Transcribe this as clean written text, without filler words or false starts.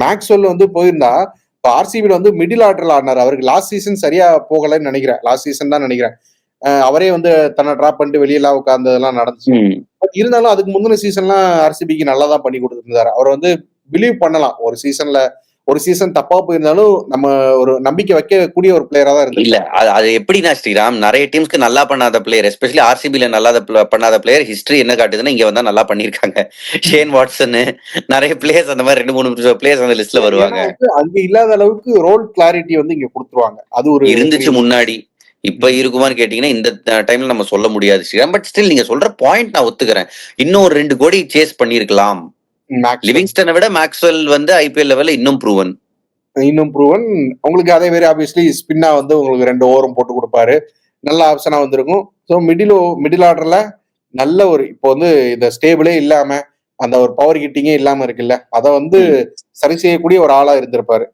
Maxwell வந்து போயிருந்தா இப்போ ஆர்சிபில வந்து மிடில் ஆர்டர்ல ஆடினார். அவருக்கு லாஸ்ட் சீசன் சரியா போகலன்னு நினைக்கிறேன். லாஸ்ட் சீசன் தான் நினைக்கிறேன். அவரே வந்து தன்னை டிராப் பண்ணிட்டு வெளியெல்லாம் உட்கார்ந்ததெல்லாம் நடந்துச்சு. பட் இருந்தாலும் அதுக்கு முந்தின சீசன்லாம் ஆர்சிபிக்கு நல்லா தான் பண்ணி கொடுத்துருந்தாரு. அவர் வந்து பிலீவ் பண்ணலாம். ஒரு சீசன் தப்பா போயிருந்தாலும் நம்ம ஒரு நம்பிக்கை வைக்கக்கூடிய ஒரு பிளேயரா தான் இருந்து. இல்ல அது எப்படின்னா ஸ்ரீராம், நிறைய டீம்ஸ்க்கு நல்லா பண்ணாத பிளேயர், எஸ்பெஷலி ஆர்சிபில நல்லா பண்ணாத பிளேயர் ஹிஸ்டரி என்ன காட்டுதுன்னா இங்க வந்தா நல்லா பண்ணிருக்காங்க. ஷேன் வாட்சன், நிறைய பிளேயர்ஸ் அந்த மாதிரி 2-3 பிளேயர்ஸ் அந்த லிஸ்ட்ல வருவாங்க. அங்க இல்லாத அளவுக்கு ரோல் கிளாரிட்டி வந்து இங்க கொடுத்துருவாங்க. அது ஒரு இருந்துச்சு முன்னாடி. இப்ப இருக்குமான்னு கேட்டீங்கன்னா இந்த டைம்ல நம்ம சொல்ல முடியாது ஸ்ரீராம். பட் ஸ்டில் நீங்க சொல்ற பாயிண்ட் நான் ஒத்துக்கிறேன். இன்னும் ஒரு 2 கோடி சேஸ் பண்ணிருக்கலாம். லிவிங்ஸ்டனை விட மேக்ஸ்வெல் வந்து ஐபிஎல் லெவல்ல இன்னும் ப்ரூவன். உங்களுக்கு அதே மாதிரி ஆப்வியஸ்லி ஸ்பின்னா வந்து உங்களுக்கு 2 ஓவரும் போட்டு கொடுப்பாரு. நல்ல ஆப்ஷனா வந்திருக்கும். ஸோ மிடில் ஆர்டர்ல நல்ல ஒரு இப்போ வந்து இந்த ஸ்டேபிளே இல்லாம அந்த ஒரு பவர் ஹிட்டிங்கே இல்லாம இருக்குல்ல, அதை வந்து சரி செய்யக்கூடிய ஒரு ஆளா இருந்திருப்பாரு.